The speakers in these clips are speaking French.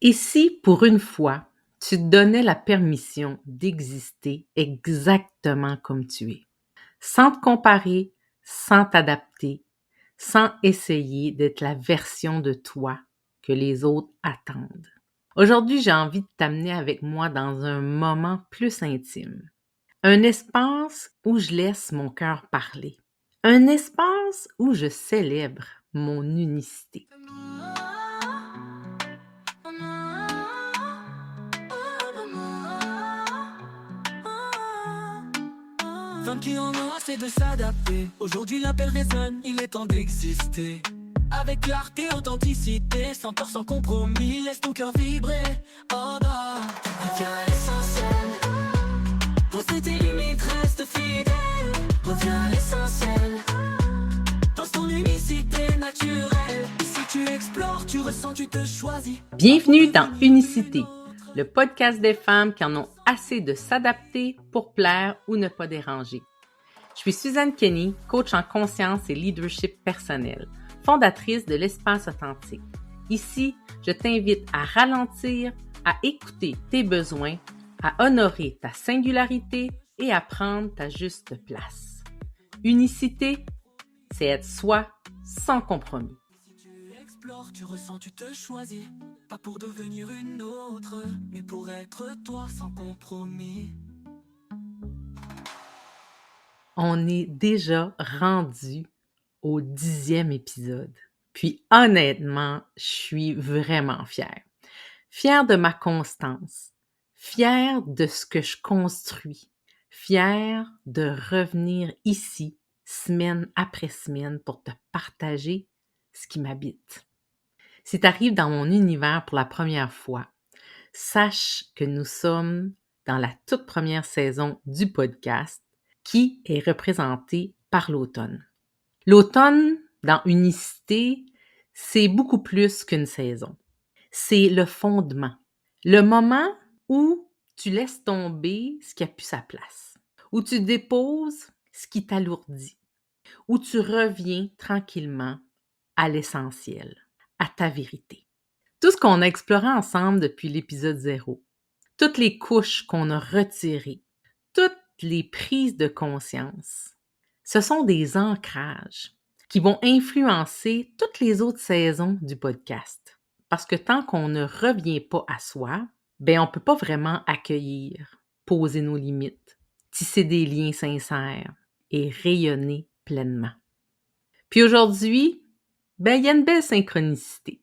Et si, pour une fois, tu te donnais la permission d'exister exactement comme tu es, sans te comparer, sans t'adapter, sans essayer d'être la version de toi que les autres attendent? Aujourd'hui, j'ai envie de t'amener avec moi dans un moment plus intime. Un espace où je laisse mon cœur parler. Un espace où je célèbre mon unicité. Femme qui en a assez de s'adapter. Aujourd'hui l'appel résonne, il est temps d'exister. Avec clarté, authenticité, sans peur, sans compromis, laisse ton cœur vibrer. Oh non, reviens à l'essentiel. Pose tes limites, reste fidèle. Reviens à l'essentiel. Dans ton unicité naturelle. Si tu explores, tu ressens, tu te choisis. Bienvenue dans Unicité, le podcast des femmes qui en ont assez de s'adapter pour plaire ou ne pas déranger. Je suis Suzanne Kenny, coach en conscience et leadership personnel, fondatrice de l'Espace Authentique. Ici, je t'invite à ralentir, à écouter tes besoins, à honorer ta singularité et à prendre ta juste place. Unicité, c'est être soi sans compromis. Tu ressens, tu te choisis. Pas pour devenir une autre, mais pour être toi sans compromis. On est déjà rendu au 10e épisode. Puis honnêtement, je suis vraiment fière. Fière de ma constance. Fière de ce que je construis. Fière de revenir ici, semaine après semaine, pour te partager ce qui m'habite. Si tu arrives dans mon univers pour la première fois, sache que nous sommes dans la toute première saison du podcast qui est représentée par l'automne. L'automne, dans Unicité, c'est beaucoup plus qu'une saison. C'est le fondement, le moment où tu laisses tomber ce qui a plus sa place, où tu déposes ce qui t'alourdit, où tu reviens tranquillement à l'essentiel, à ta vérité. Tout ce qu'on a exploré ensemble depuis l'épisode 0, toutes les couches qu'on a retirées, toutes les prises de conscience, ce sont des ancrages qui vont influencer toutes les autres saisons du podcast. Parce que tant qu'on ne revient pas à soi, on ne peut pas vraiment accueillir, poser nos limites, tisser des liens sincères et rayonner pleinement. Puis aujourd'hui, il y a une belle synchronicité.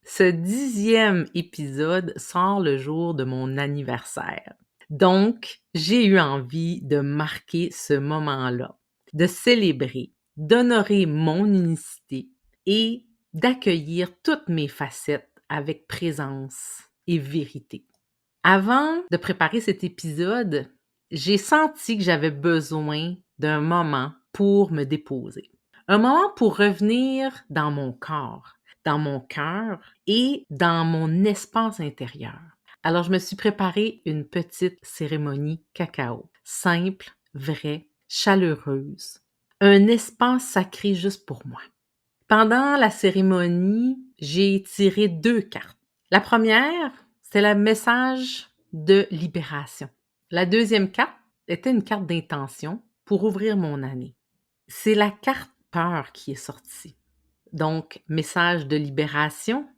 Ce 10e épisode sort le jour de mon anniversaire. Donc, j'ai eu envie de marquer ce moment-là, de célébrer, d'honorer mon unicité et d'accueillir toutes mes facettes avec présence et vérité. Avant de préparer cet épisode, j'ai senti que j'avais besoin d'un moment pour me déposer. Un moment pour revenir dans mon corps, dans mon cœur et dans mon espace intérieur. Alors, je me suis préparé une petite cérémonie cacao, simple, vraie, chaleureuse. Un espace sacré juste pour moi. Pendant la cérémonie, j'ai tiré 2 cartes. La première, c'est le message de libération. La deuxième carte était une carte d'intention pour ouvrir mon année. C'est la carte peur qui est sortie. Donc, message de libération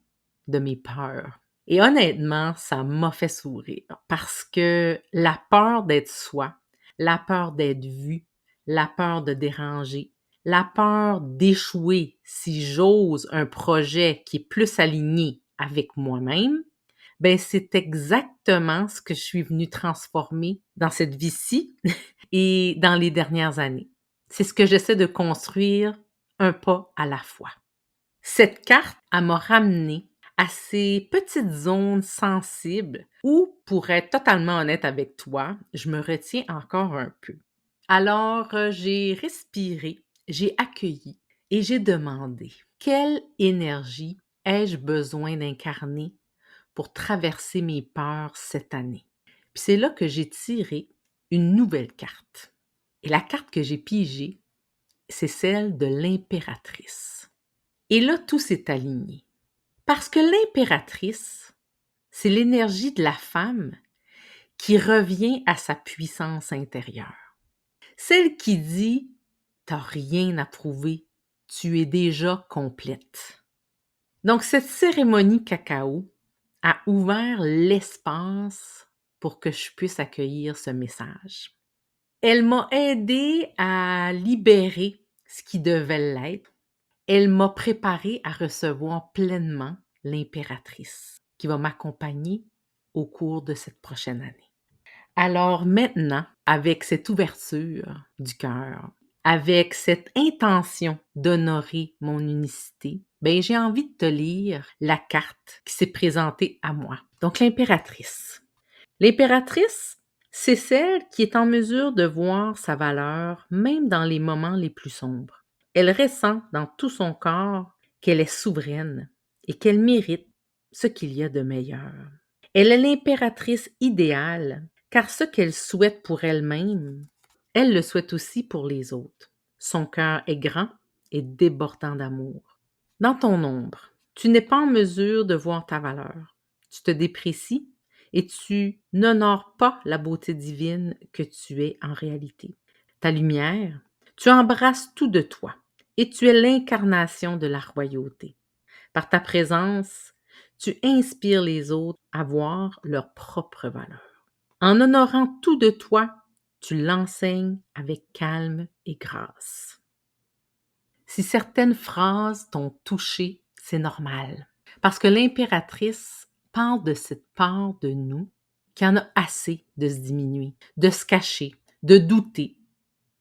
de mes peurs. Et honnêtement, ça m'a fait sourire parce que la peur d'être soi, la peur d'être vu, la peur de déranger, la peur d'échouer si j'ose un projet qui est plus aligné avec moi-même, c'est exactement ce que je suis venue transformer dans cette vie-ci et dans les dernières années. C'est ce que j'essaie de construire un pas à la fois. Cette carte, elle m'a ramenée à ces petites zones sensibles où, pour être totalement honnête avec toi, je me retiens encore un peu. Alors, j'ai respiré, j'ai accueilli et j'ai demandé quelle énergie ai-je besoin d'incarner pour traverser mes peurs cette année. Puis c'est là que j'ai tiré une nouvelle carte. Et la carte que j'ai pigée, c'est celle de l'impératrice. Et là, tout s'est aligné. Parce que l'impératrice, c'est l'énergie de la femme qui revient à sa puissance intérieure. Celle qui dit « t'as rien à prouver, tu es déjà complète ». Donc, cette cérémonie cacao a ouvert l'espace pour que je puisse accueillir ce message. Elle m'a aidée à libérer ce qui devait l'être. Elle m'a préparée à recevoir pleinement l'impératrice qui va m'accompagner au cours de cette prochaine année. Alors maintenant, avec cette ouverture du cœur, avec cette intention d'honorer mon unicité, j'ai envie de te lire la carte qui s'est présentée à moi. Donc, l'impératrice. L'impératrice, c'est celle qui est en mesure de voir sa valeur même dans les moments les plus sombres. Elle ressent dans tout son corps qu'elle est souveraine et qu'elle mérite ce qu'il y a de meilleur. Elle est l'impératrice idéale, car ce qu'elle souhaite pour elle-même, elle le souhaite aussi pour les autres. Son cœur est grand et débordant d'amour. Dans ton ombre, tu n'es pas en mesure de voir ta valeur. Tu te déprécies et tu n'honores pas la beauté divine que tu es en réalité. Ta lumière, tu embrasses tout de toi et tu es l'incarnation de la royauté. Par ta présence, tu inspires les autres à voir leur propre valeur. En honorant tout de toi, tu l'enseignes avec calme et grâce. Si certaines phrases t'ont touché, c'est normal, parce que l'impératrice parle de cette part de nous qui en a assez de se diminuer, de se cacher, de douter,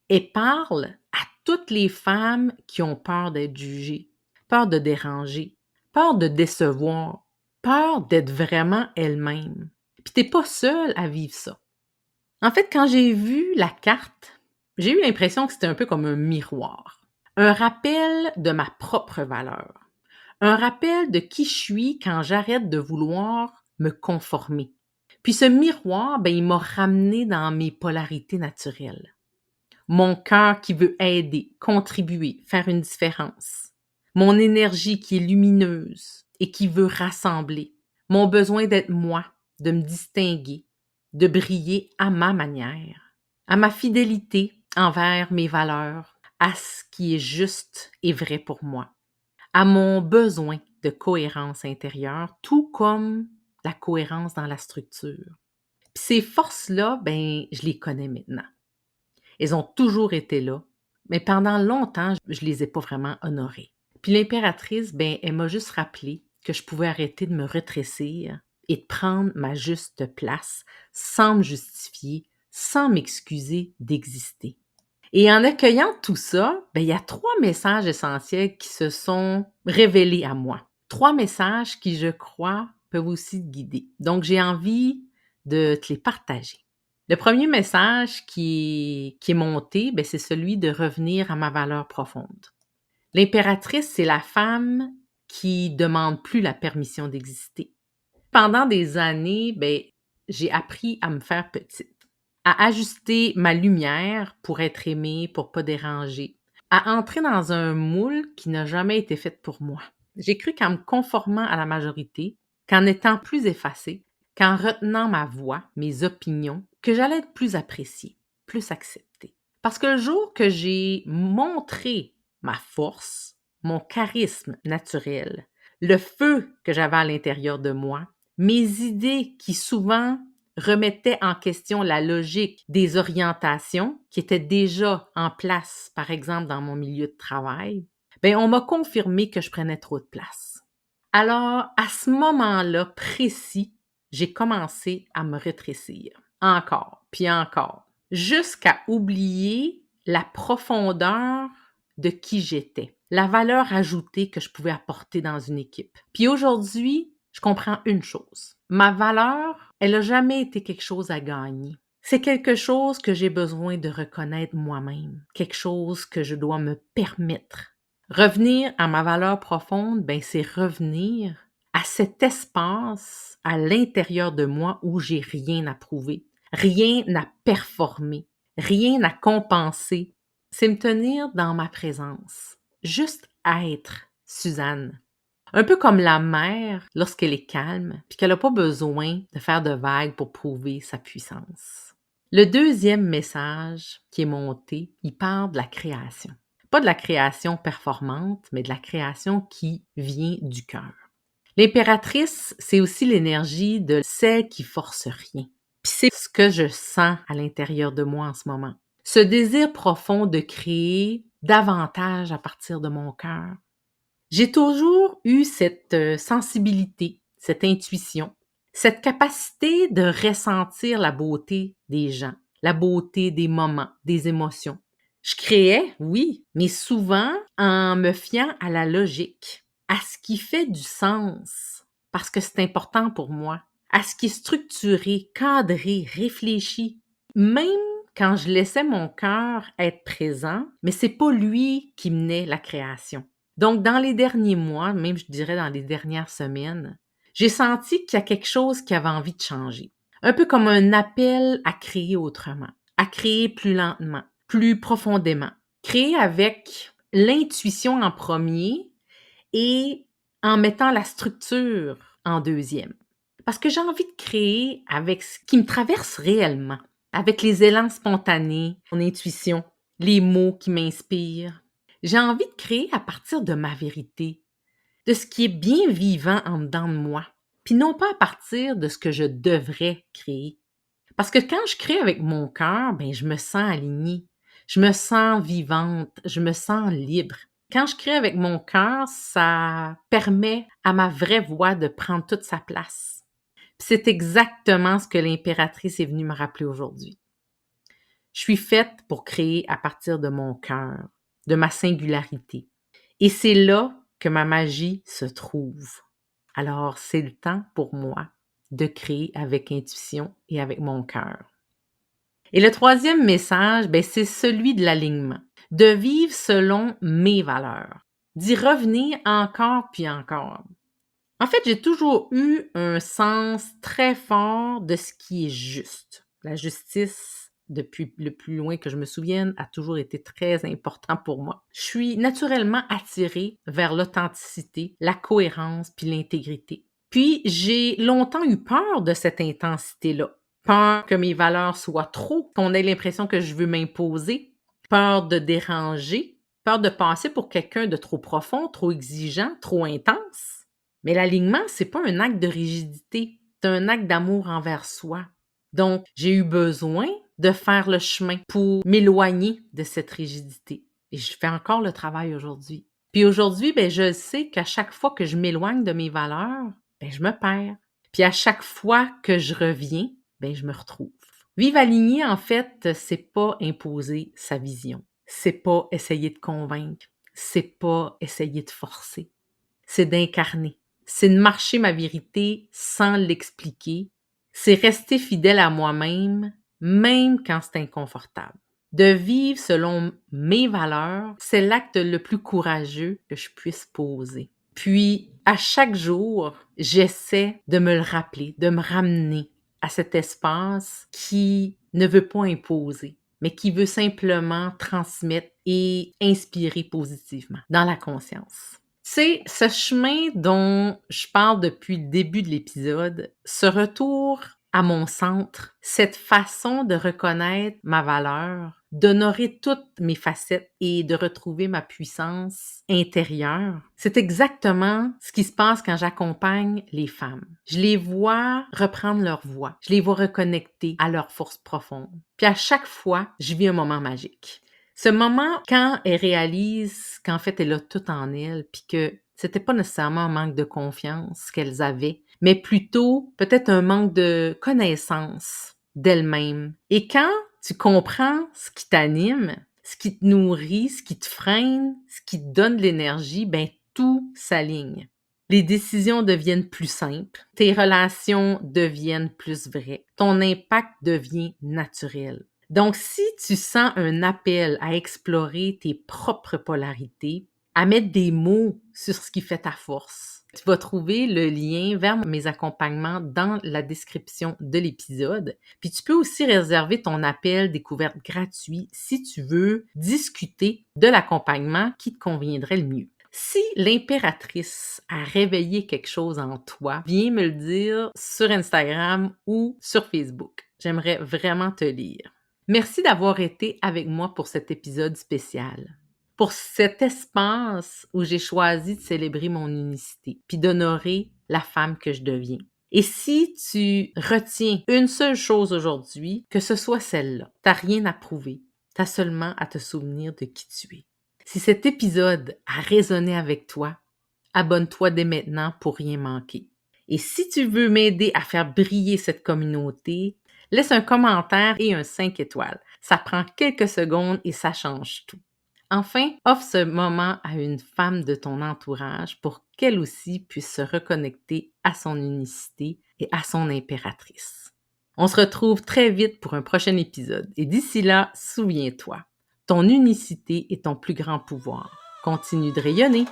et parle à toutes les femmes qui ont peur d'être jugées, peur de déranger, peur de décevoir, peur d'être vraiment elle-même. Puis t'es pas seule à vivre ça. En fait, quand j'ai vu la carte, j'ai eu l'impression que c'était un peu comme un miroir, un rappel de ma propre valeur, un rappel de qui je suis quand j'arrête de vouloir me conformer. Puis ce miroir, il m'a ramené dans mes polarités naturelles. Mon cœur qui veut aider, contribuer, faire une différence. Mon énergie qui est lumineuse et qui veut rassembler. Mon besoin d'être moi, de me distinguer, de briller à ma manière. À ma fidélité envers mes valeurs, à ce qui est juste et vrai pour moi. À mon besoin de cohérence intérieure, tout comme la cohérence dans la structure. Puis ces forces-là, je les connais maintenant. Elles ont toujours été là, mais pendant longtemps, je les ai pas vraiment honorées. Puis l'impératrice, elle m'a juste rappelé que je pouvais arrêter de me rétrécir et de prendre ma juste place sans me justifier, sans m'excuser d'exister. Et en accueillant tout ça, il y a 3 messages essentiels qui se sont révélés à moi. 3 messages qui, je crois, peuvent aussi te guider. Donc, j'ai envie de te les partager. Le premier message qui est monté, c'est celui de revenir à ma valeur profonde. L'impératrice, c'est la femme qui demande plus la permission d'exister. Pendant des années, j'ai appris à me faire petite, à ajuster ma lumière pour être aimée, pour pas déranger, à entrer dans un moule qui n'a jamais été fait pour moi. J'ai cru qu'en me conformant à la majorité, qu'en étant plus effacée, qu'en retenant ma voix, mes opinions, que j'allais être plus appréciée, plus acceptée. Parce que le jour que j'ai montré ma force, mon charisme naturel, le feu que j'avais à l'intérieur de moi, mes idées qui souvent remettaient en question la logique des orientations qui étaient déjà en place, par exemple dans mon milieu de travail, on m'a confirmé que je prenais trop de place. Alors, à ce moment-là précis, j'ai commencé à me rétrécir. Encore, puis encore, jusqu'à oublier la profondeur de qui j'étais, la valeur ajoutée que je pouvais apporter dans une équipe. Puis aujourd'hui, je comprends une chose. Ma valeur, elle n'a jamais été quelque chose à gagner. C'est quelque chose que j'ai besoin de reconnaître moi-même, quelque chose que je dois me permettre. Revenir à ma valeur profonde, c'est revenir à cet espace à l'intérieur de moi où j'ai rien à prouver, rien à performer, rien à compenser. C'est me tenir dans ma présence, juste être Suzanne. Un peu comme la mer lorsqu'elle est calme, puis qu'elle n'a pas besoin de faire de vagues pour prouver sa puissance. Le deuxième message qui est monté, il parle de la création. Pas de la création performante, mais de la création qui vient du cœur. L'impératrice, c'est aussi l'énergie de celle qui force rien. Puis c'est ce que je sens à l'intérieur de moi en ce moment. Ce désir profond de créer davantage à partir de mon cœur. J'ai toujours eu cette sensibilité, cette intuition, cette capacité de ressentir la beauté des gens, la beauté des moments, des émotions. Je créais, oui, mais souvent en me fiant à la logique, à ce qui fait du sens, parce que c'est important pour moi, à ce qui est structuré, cadré, réfléchi. Même quand je laissais mon cœur être présent, mais c'est pas lui qui menait la création. Donc, dans les derniers mois, même je dirais dans les dernières semaines, j'ai senti qu'il y a quelque chose qui avait envie de changer. Un peu comme un appel à créer autrement, à créer plus lentement, plus profondément. Créer avec l'intuition en premier et en mettant la structure en deuxième. Parce que j'ai envie de créer avec ce qui me traverse réellement, avec les élans spontanés, mon intuition, les mots qui m'inspirent. J'ai envie de créer à partir de ma vérité, de ce qui est bien vivant en dedans de moi, puis non pas à partir de ce que je devrais créer. Parce que quand je crée avec mon cœur, ben je me sens alignée, je me sens vivante, je me sens libre. Quand je crée avec mon cœur, ça permet à ma vraie voix de prendre toute sa place. Puis c'est exactement ce que l'impératrice est venue me rappeler aujourd'hui. Je suis faite pour créer à partir de mon cœur, de ma singularité. Et c'est là que ma magie se trouve. Alors, c'est le temps pour moi de créer avec intuition et avec mon cœur. Et le troisième message, ben, c'est celui de l'alignement, de vivre selon mes valeurs, d'y revenir encore puis encore. En fait, j'ai toujours eu un sens très fort de ce qui est juste. La justice, depuis le plus loin que je me souvienne, a toujours été très important pour moi. Je suis naturellement attirée vers l'authenticité, la cohérence puis l'intégrité. Puis, j'ai longtemps eu peur de cette intensité-là. Peur que mes valeurs soient trop, qu'on ait l'impression que je veux m'imposer. Peur de déranger. Peur de passer pour quelqu'un de trop profond, trop exigeant, trop intense. Mais l'alignement, c'est pas un acte de rigidité, c'est un acte d'amour envers soi. Donc, j'ai eu besoin de faire le chemin pour m'éloigner de cette rigidité. Et je fais encore le travail aujourd'hui. Puis aujourd'hui, ben, je sais qu'à chaque fois que je m'éloigne de mes valeurs, ben, je me perds. Puis à chaque fois que je reviens, ben, je me retrouve. Vivre aligné, en fait, c'est pas imposer sa vision. C'est pas essayer de convaincre. C'est pas essayer de forcer. C'est d'incarner. C'est de marcher ma vérité sans l'expliquer. C'est rester fidèle à moi-même, même quand c'est inconfortable. De vivre selon mes valeurs, c'est l'acte le plus courageux que je puisse poser. Puis, à chaque jour, j'essaie de me le rappeler, de me ramener à cet espace qui ne veut pas imposer, mais qui veut simplement transmettre et inspirer positivement dans la conscience. C'est ce chemin dont je parle depuis le début de l'épisode, ce retour à mon centre, cette façon de reconnaître ma valeur, d'honorer toutes mes facettes et de retrouver ma puissance intérieure. C'est exactement ce qui se passe quand j'accompagne les femmes. Je les vois reprendre leur voix, je les vois reconnecter à leur force profonde. Puis à chaque fois, je vis un moment magique. Ce moment, quand elle réalise qu'en fait, elle a tout en elle, puis que c'était pas nécessairement un manque de confiance qu'elles avaient, mais plutôt peut-être un manque de connaissance d'elles-mêmes. Et quand tu comprends ce qui t'anime, ce qui te nourrit, ce qui te freine, ce qui te donne de l'énergie, ben tout s'aligne. Les décisions deviennent plus simples, tes relations deviennent plus vraies, ton impact devient naturel. Donc, si tu sens un appel à explorer tes propres polarités, à mettre des mots sur ce qui fait ta force, tu vas trouver le lien vers mes accompagnements dans la description de l'épisode. Puis tu peux aussi réserver ton appel découverte gratuit si tu veux discuter de l'accompagnement qui te conviendrait le mieux. Si l'impératrice a réveillé quelque chose en toi, viens me le dire sur Instagram ou sur Facebook. J'aimerais vraiment te lire. Merci d'avoir été avec moi pour cet épisode spécial. Pour cet espace où j'ai choisi de célébrer mon unicité, puis d'honorer la femme que je deviens. Et si tu retiens une seule chose aujourd'hui, que ce soit celle-là, t'as rien à prouver, t'as seulement à te souvenir de qui tu es. Si cet épisode a résonné avec toi, abonne-toi dès maintenant pour rien manquer. Et si tu veux m'aider à faire briller cette communauté, laisse un commentaire et un 5 étoiles. Ça prend quelques secondes et ça change tout. Enfin, offre ce moment à une femme de ton entourage pour qu'elle aussi puisse se reconnecter à son unicité et à son impératrice. On se retrouve très vite pour un prochain épisode et d'ici là, souviens-toi, ton unicité est ton plus grand pouvoir. Continue de rayonner!